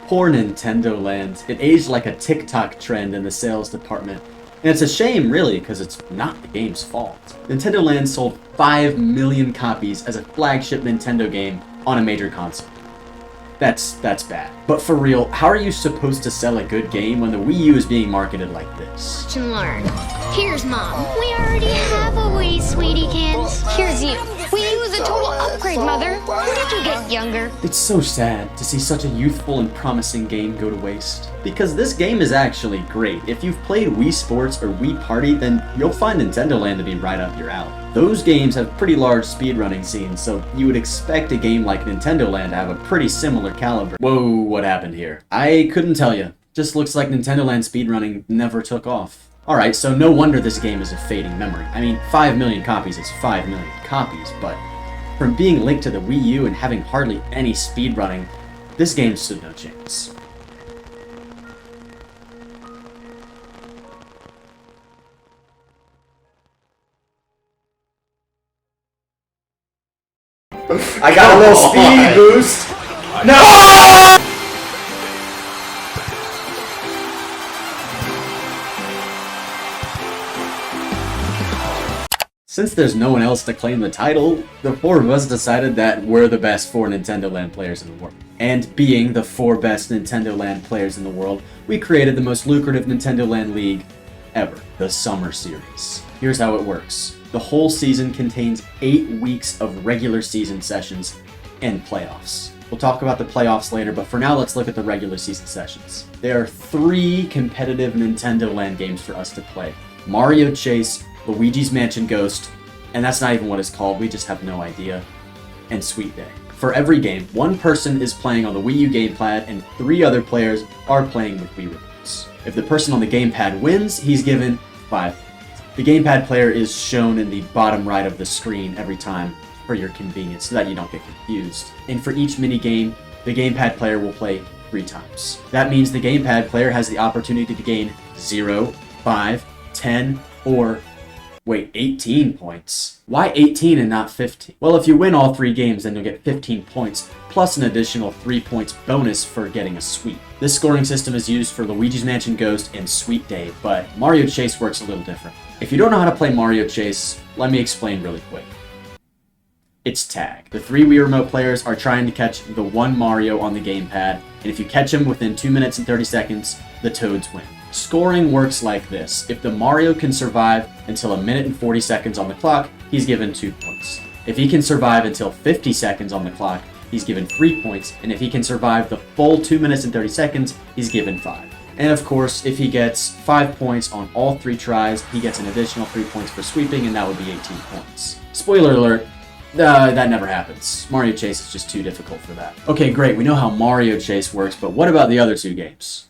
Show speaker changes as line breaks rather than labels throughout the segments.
Poor Nintendo Land. It aged like a TikTok trend in the sales department. And it's a shame, really, because it's not the game's fault. Nintendo Land sold 5 million copies as a flagship Nintendo game on a major console. That's bad. But for real, how are you supposed to sell a good game when the Wii U is being marketed like this?
Watch and learn. Here's Mom. We already have a Wii, sweetiekins. Here's you. Wii U is a total upgrade, Mother. When did you get younger?
It's so sad to see such a youthful and promising game go to waste. Because this game is actually great. If you've played Wii Sports or Wii Party, then you'll find Nintendo Land to be right up your alley. Those games have pretty large speedrunning scenes, so you would expect a game like Nintendo Land to have a pretty similar caliber. Whoa, what happened here? I couldn't tell you. Just looks like Nintendo Land speedrunning never took off. Alright, so no wonder this game is a fading memory. I mean, 5 million copies is 5 million copies, but from being linked to the Wii U and having hardly any speedrunning, this game stood no chance. I got a little speed boost. No! Since there's no one else to claim the title, the four of us decided that we're the best 4 Nintendo Land players in the world. And being the 4 best Nintendo Land players in the world, we created the most lucrative Nintendo Land League ever, the Summer Series. Here's how it works. The whole season contains 8 weeks of regular season sessions and playoffs. We'll talk about the playoffs later, but for now let's look at the regular season sessions. There are 3 competitive Nintendo Land games for us to play. Mario Chase, Luigi's Mansion Ghost, and that's not even what it's called, we just have no idea, and Sweet Day. For every game, 1 person is playing on the Wii U gamepad and 3 other players are playing with Wii remotes. If the person on the gamepad wins, he's given 5. The gamepad player is shown in the bottom right of the screen every time for your convenience so that you don't get confused. And for each minigame, the gamepad player will play 3 times. That means the gamepad player has the opportunity to gain 0, 5, 10, or 18 points. Why 18 and not 15? Well, if you win all 3 games, then you'll get 15 points, plus an additional 3 points bonus for getting a sweep. This scoring system is used for Luigi's Mansion Ghost and Sweet Day, but Mario Chase works a little different. If you don't know how to play Mario Chase, let me explain really quick. It's tag. The 3 Wii Remote players are trying to catch the 1 Mario on the gamepad, and if you catch him within 2 minutes and 30 seconds, the Toads win. Scoring works like this. If the Mario can survive until 1 minute and 40 seconds on the clock, he's given 2 points. If he can survive until 50 seconds on the clock, he's given 3 points, and if he can survive the full 2 minutes and 30 seconds, he's given 5. And of course, if he gets 5 points on all 3 tries, he gets an additional 3 points for sweeping, and that would be 18 points. Spoiler alert, that never happens. Mario Chase is just too difficult for that. Okay, great, we know how Mario Chase works, but what about the other 2 games?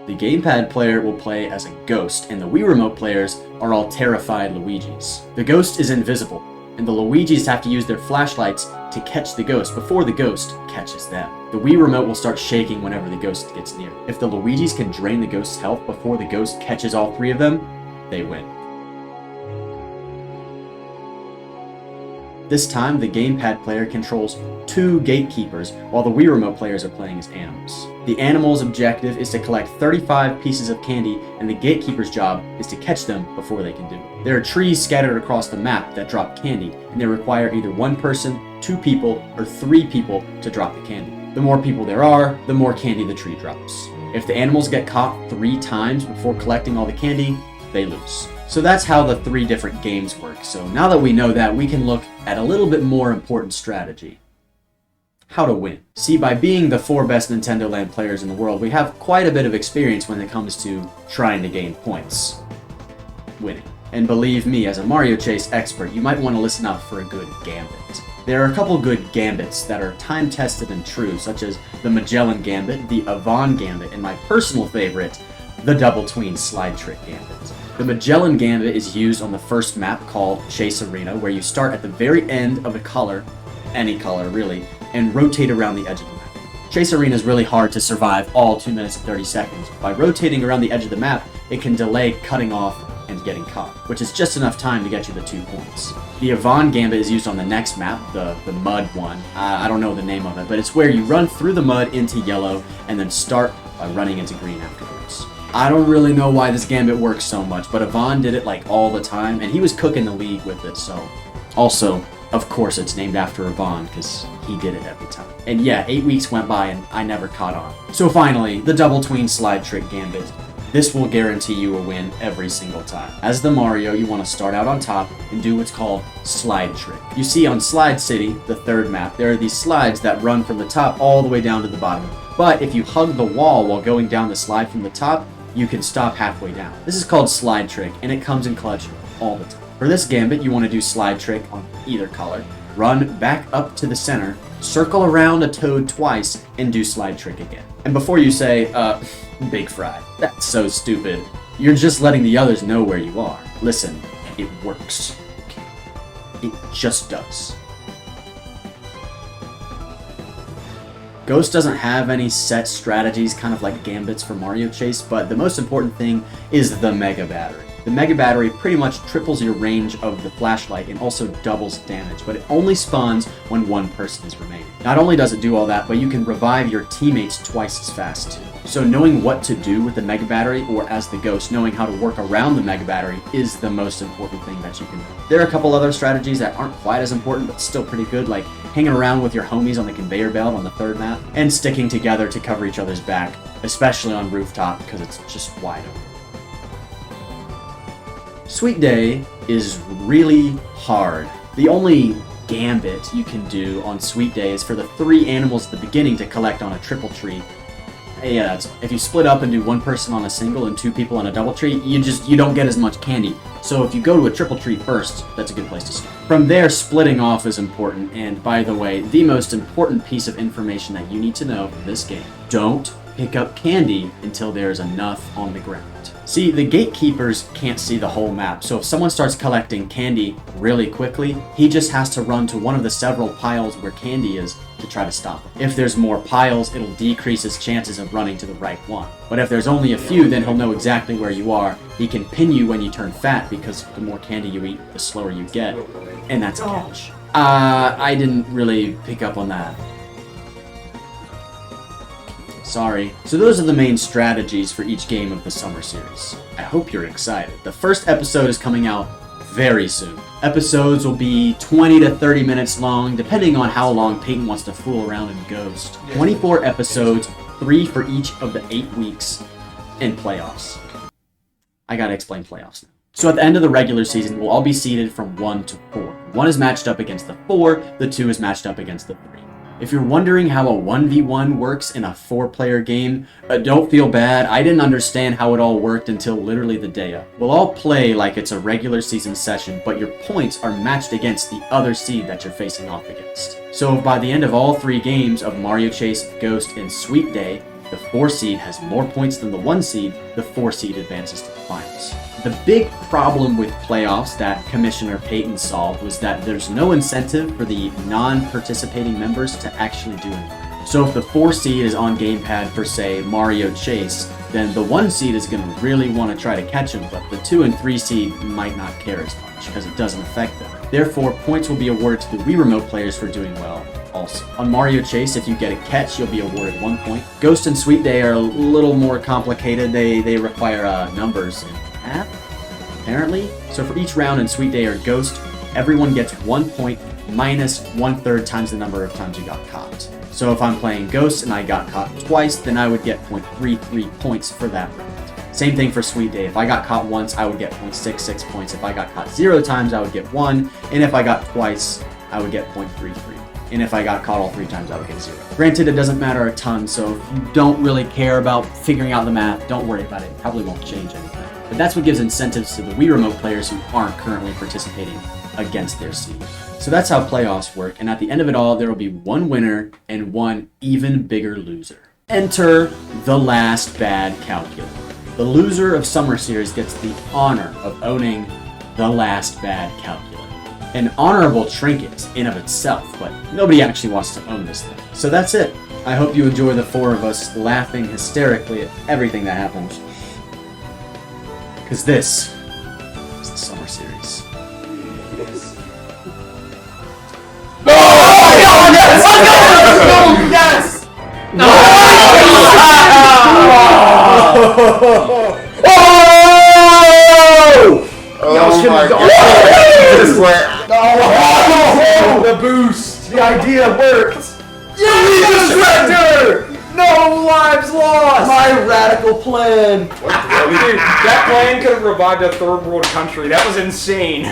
The gamepad player will play as a ghost, and the Wii Remote players are all terrified Luigis. The ghost is invisible, and the Luigis have to use their flashlights to catch the ghost before the ghost catches them. The Wii Remote will start shaking whenever the ghost gets near. If the Luigis can drain the ghost's health before the ghost catches all 3 of them, they win. This time, the gamepad player controls 2 gatekeepers, while the Wii Remote players are playing as animals. The animal's objective is to collect 35 pieces of candy, and the gatekeeper's job is to catch them before they can do it. There are trees scattered across the map that drop candy, and they require either 1 person, 2 people, or 3 people to drop the candy. The more people there are, the more candy the tree drops. If the animals get caught 3 times before collecting all the candy, they lose. So that's how the 3 different games work. So now that we know that, we can look at a little bit more important strategy. How to win. See, by being the 4 best Nintendo Land players in the world, we have quite a bit of experience when it comes to trying to gain points. Winning. And believe me, as a Mario Chase expert, you might want to listen up for a good gambit. There are a couple good gambits that are time-tested and true, such as the Magellan Gambit, the Avon Gambit, and my personal favorite, the Double Tween Slide Trick Gambit. The Magellan Gambit is used on the first map called Chase Arena, where you start at the very end of a color, any color really, and rotate around the edge of the map. Chase Arena is really hard to survive all 2 minutes and 30 seconds. By rotating around the edge of the map, it can delay cutting off and getting caught, which is just enough time to get you the 2 points. The Yvonne gambit is used on the next map, the mud one. I don't know the name of it, but it's where you run through the mud into yellow and then start by running into green afterwards. I don't really know why this gambit works so much, but Yvonne did it like all the time, and he was cooking the league with it, so. Also, of course it's named after Yvonne, because he did it every time. And yeah, 8 weeks went by and I never caught on. So finally, the double tween slide trick gambit. This will guarantee you a win every single time. As the Mario, you want to start out on top and do what's called slide trick. You see on Slide City, the third map, there are these slides that run from the top all the way down to the bottom. But if you hug the wall while going down the slide from the top, you can stop halfway down. This is called slide trick, and it comes in clutch all the time. For this gambit, you want to do slide trick on either color, run back up to the center, circle around a toad twice, and do slide trick again. And before you say, Big Fry, that's so stupid, you're just letting the others know where you are. Listen, it works. It just does. Ghost doesn't have any set strategies, kind of like gambits for Mario Chase, but the most important thing is the Mega Battery. The Mega Battery pretty much triples your range of the flashlight and also doubles damage, but it only spawns when one person is remaining. Not only does it do all that, but you can revive your teammates twice as fast too. So knowing what to do with the Mega Battery, or as the Ghost, knowing how to work around the Mega Battery is the most important thing that you can do. There are a couple other strategies that aren't quite as important, but still pretty good, like hanging around with your homies on the conveyor belt on the third map, and sticking together to cover each other's back, especially on rooftop, because it's just wide open. Sweet Day is really hard. The only gambit you can do on Sweet Day is for the 3 animals at the beginning to collect on a triple tree. Yeah, if you split up and do 1 person on a single and 2 people on a double tree, you don't get as much candy. So if you go to a triple tree first, that's a good place to start. From there, splitting off is important, and by the way, the most important piece of information that you need to know for this game: don't pick up candy until there's enough on the ground. See, the gatekeepers can't see the whole map, so if someone starts collecting candy really quickly, he just has to run to one of the several piles where candy is to try to stop him. If there's more piles, it'll decrease his chances of running to the right one. But if there's only a few, then he'll know exactly where you are. He can pin you when you turn fat, because the more candy you eat, the slower you get, and that's a catch. I didn't really pick up on that. Sorry. So those are the main strategies for each game of the summer series. I hope you're excited. The first episode is coming out very soon. Episodes will be 20 to 30 minutes long, depending on how long Peyton wants to fool around in Ghost. 24 episodes, 3 for each of the 8 weeks, and playoffs. I gotta explain playoffs now. So at the end of the regular season, we'll all be seeded from 1 to 4. 1 is matched up against the 4, the 2 is matched up against the 3. If you're wondering how a 1v1 works in a 4-player game, don't feel bad. I didn't understand how it all worked until literally the day of. We'll all play like it's a regular season session, but your points are matched against the other seed that you're facing off against. So by the end of all 3 games of Mario Chase, Ghost, and Sweet Day, the 4 seed has more points than the 1 seed, the 4 seed advances to the finals. The big problem with playoffs that Commissioner Peyton solved was that there's no incentive for the non-participating members to actually do anything. So if the 4 seed is on gamepad for, say, Mario Chase, then the 1 seed is going to really want to try to catch him, but the 2 and 3 seed might not care as much, because it doesn't affect them. Therefore, points will be awarded to the Wii Remote players for doing well. Also, on Mario Chase, if you get a catch, you'll be awarded 1 point. Ghost and Sweet Day are a little more complicated. They require numbers and app, apparently. So for each round in Sweet Day or Ghost, everyone gets 1 point minus 1/3 times the number of times you got caught. So if I'm playing Ghost and I got caught twice, then I would get 0.33 points for that round. Same thing for Sweet Day. If I got caught once, I would get 0.66 points. If I got caught 0 times, I would get 1. And if I got twice, I would get 0.33. And if I got caught all 3 times, I would get 0. Granted, it doesn't matter a ton, so if you don't really care about figuring out the math, don't worry about it. It probably won't change anything. But that's what gives incentives to the Wii Remote players who aren't currently participating against their seed. So that's how playoffs work, and at the end of it all, there will be 1 winner and 1 even bigger loser. Enter the last bad calculator. The loser of Summer Series gets the honor of owning the last bad calculator. An honorable trinket in of itself, but nobody actually wants to own this thing. So that's it. I hope you enjoy the 4 of us laughing hysterically at everything that happens. Because this It's a summer series.
No! Yes! Yes! No!
Oh my god!
Oh, the boost! The idea worked! Yes! Tractor! No lives lost! My radical plan!
Dude, that plan could have revived a third world country. That was insane.